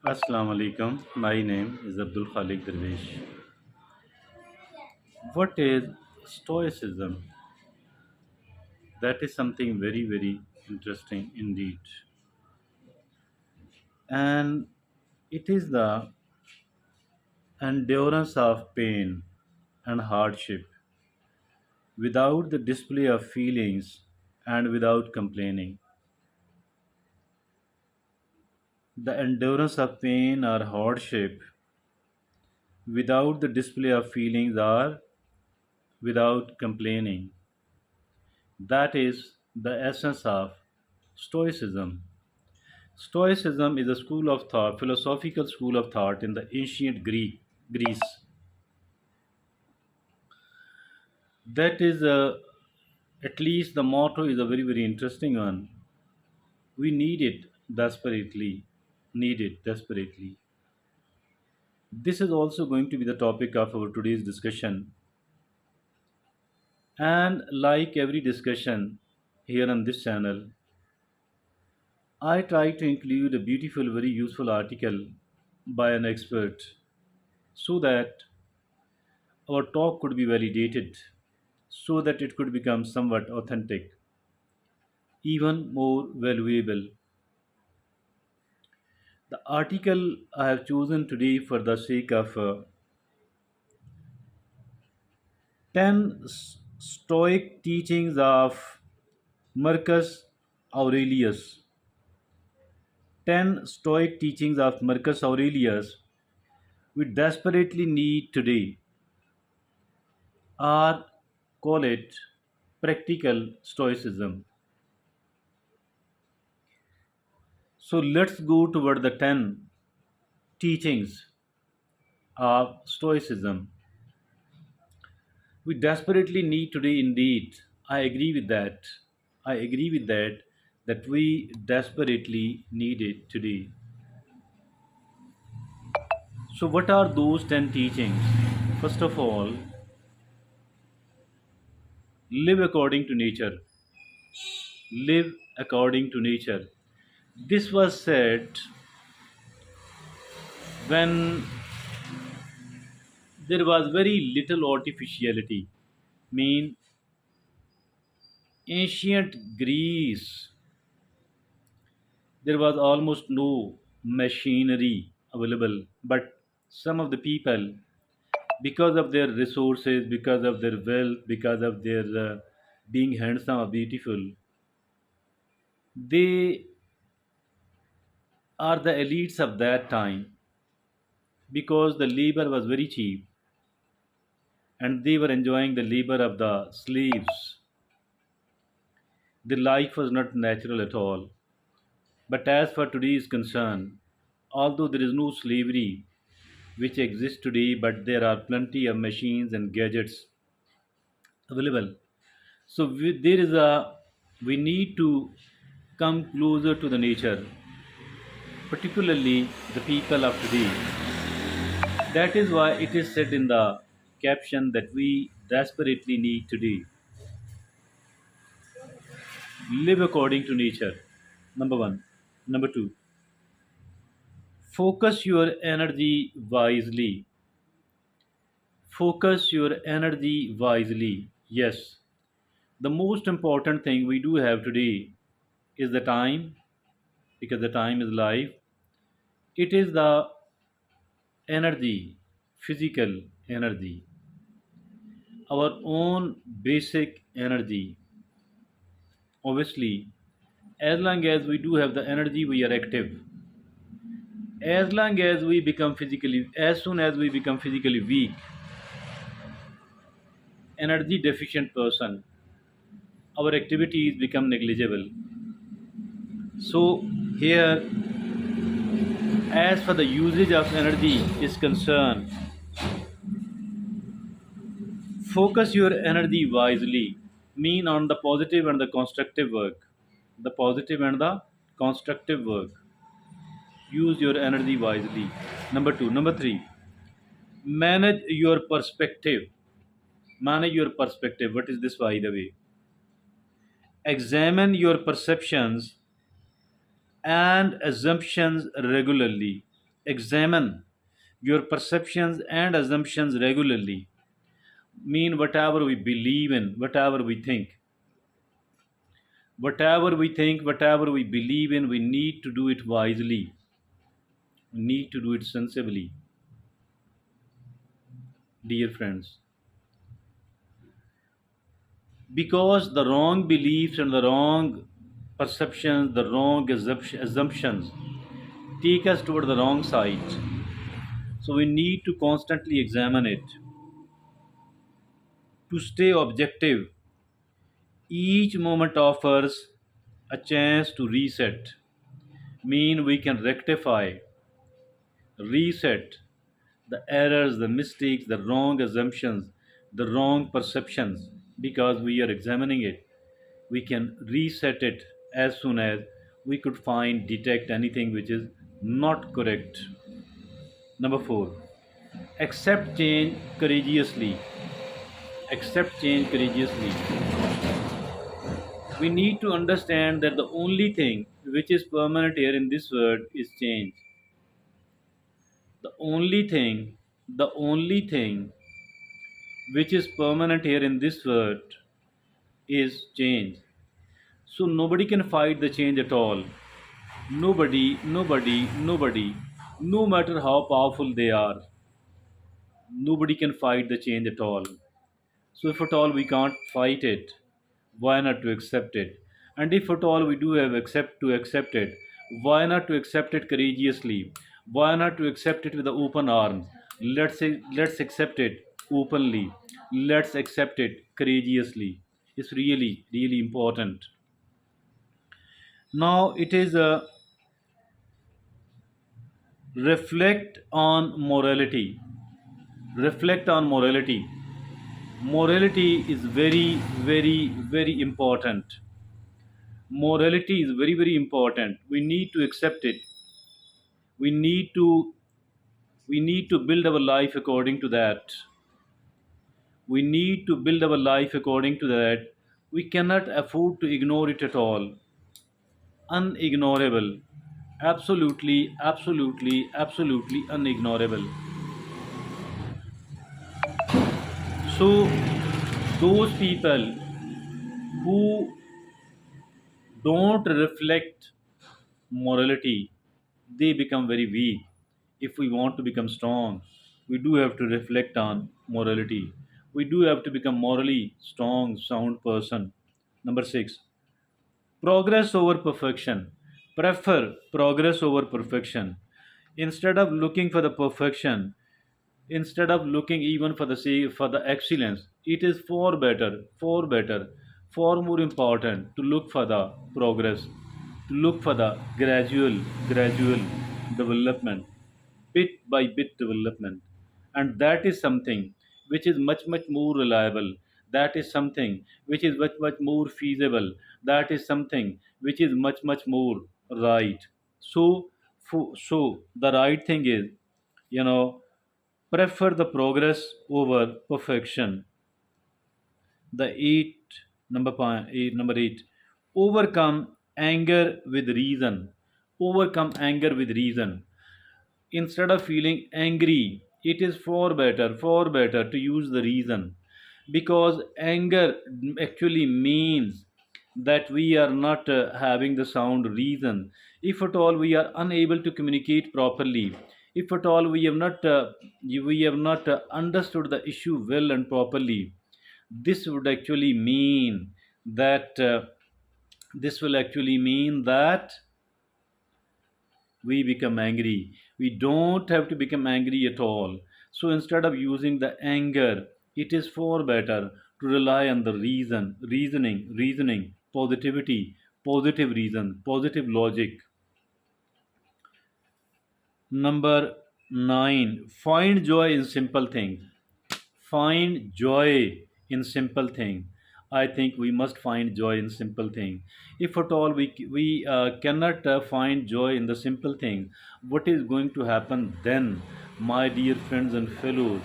Assalamu alaikum. My name is Abdul Khalik Darwish. What is Stoicism? That is something very, very interesting indeed. And it is the endurance of pain and hardship without the display of feelings and without complaining. The endurance of pain or hardship without the display of feelings or without complaining. That is the essence of Stoicism. Stoicism is a school of thought, philosophical school of thought in the ancient Greece. That is, at least the motto is a very, very interesting one. We need it desperately. Need it desperately. This is also going to be the topic of our today's discussion. And like every discussion here on this channel, I try to include a beautiful, very useful article by an expert so that our talk could be validated, so that it could become somewhat authentic, even more valuable. The article I have chosen today for the sake of 10 Stoic teachings of Mercus Aurelius. 10 Stoic teachings of Mercus Aurelius we desperately need today, or call it practical Stoicism. So let's go toward the 10 teachings of Stoicism we desperately need today indeed. I agree with that. I agree with that, that we desperately need it today. So, what are those 10 teachings? First of all, live according to nature. Live according to nature. This was said when there was very little artificiality. Mean ancient Greece, there was almost no machinery available, but some of the people, because of their resources, because of their wealth, because of their being handsome or beautiful, they are the elites of that time, because the labor was very cheap and they were enjoying the labor of the slaves. The life was not natural at all. But as for today is concerned, although there is no slavery which exists today, but there are plenty of machines and gadgets available. So there is a we need to come closer to the nature, particularly the people of today. That is why it is said in the caption that we desperately need today live according to nature. Number one. Number two, focus your energy wisely. Focus your energy wisely. Yes, the most important thing we do have today is the time, because the time is life. It is the energy, physical energy, our own basic energy. Obviously, as long as we do have the energy, we are active. As long as we become physically, as soon as we become physically weak, energy deficient person, our activities become negligible. So, here, as for the usage of energy is concerned, focus your energy wisely, mean on the positive and the constructive work. The positive and the constructive work. Use your energy wisely. Number two. Number three, manage your perspective. Manage your perspective. What is this, by the way? Examine your perceptions and assumptions regularly. examine your perceptions and assumptions regularly. Mean whatever we believe in, whatever we believe in, we need to do it wisely. We need to do it sensibly, dear friends. Because the wrong beliefs and the wrong perceptions, the wrong assumptions take us toward the wrong side. So we need to constantly examine it. To stay objective, each moment offers a chance to reset. Mean we can rectify, reset the errors, the mistakes, the wrong assumptions, the wrong perceptions, because we are examining it. We can reset it as soon as we could find, detect anything which is not correct. Number four, accept change courageously. Accept change courageously. We need to understand that the only thing which is permanent here in this world is change. The only thing, the only thing which is permanent here in this world is change. So nobody can fight the change at all. Nobody, no matter how powerful they are, nobody can fight the change at all. So if at all we can't fight it, why not to accept it? And if at all we do have accept it, why not to accept it courageously? Why not to accept it with the open arms? Let's accept it openly. Let's accept it courageously. It's really important. Now it is a reflect on morality. Reflect on morality. Morality is very important. Morality is very important. We need to accept it. We need to we need to build our life according to that. We need to build our life according to that. We cannot afford to ignore it at all. Unignorable. Absolutely unignorable. So those people who don't reflect morality, they become very weak. If we want to become strong, we do have to reflect on morality. We do have to become morally strong, sound person. Number six, progress over perfection. Prefer progress over perfection. Instead of looking for the perfection, instead of looking even for the for the excellence, it is far more important to look for the progress, to look for the gradual development, bit by bit development. And that is something which is much more reliable. That is something which is much more feasible. That is something which is much more right. So so the right thing is, you know, prefer the progress over perfection. The number eight, overcome anger with reason. Overcome anger with reason. Instead of feeling angry, it is far better to use the reason, because anger actually means that we are not having the sound reason. If at all we are unable to communicate properly, if at all we have not understood the issue well and properly, this would actually mean that this will actually mean that we become angry. We don't have to become angry at all. So instead of using the anger, it is far better to rely on the reasoning, positivity, positive reason, positive logic. Number nine, find joy in simple things. Find joy in simple thing. I think we must find joy in simple thing. If at all we cannot find joy in the simple thing, what is going to happen then, my dear friends and fellows?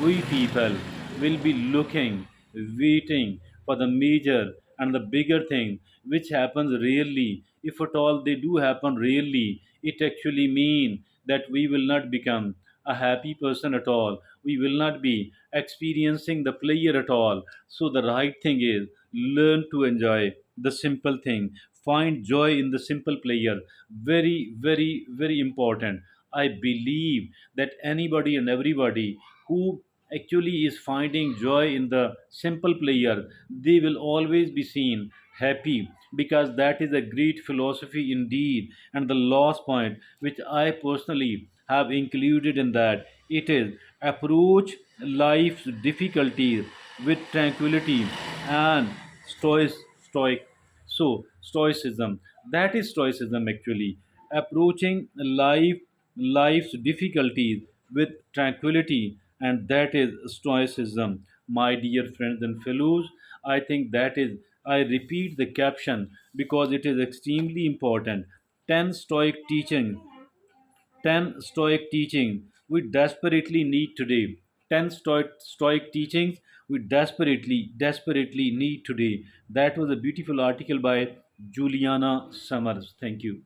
We people will be looking, waiting for the major and the bigger thing which happens rarely. If at all they do happen rarely, it actually mean that we will not become a happy person at all. We will not be experiencing the pleasure at all. So the right thing is learn to enjoy the simple thing. Find joy in the simple pleasure. Very, very, very important. I believe that anybody and everybody who actually is finding joy in the simple pleasure, they will always be seen happy, because that is a great philosophy indeed. And the last point which I personally have included in that, it is approach life's difficulties with tranquility and stoic stoic so stoicism, that is stoicism actually, approaching life's difficulties with tranquility, and that is stoicism. My dear friends and fellows, I think that is, I repeat the caption because it is extremely important. 10 stoic teaching 10 Stoic teachings we desperately need today. 10 Stoic teachings we desperately need today. That was a beautiful article by Juliana Summers. Thank you.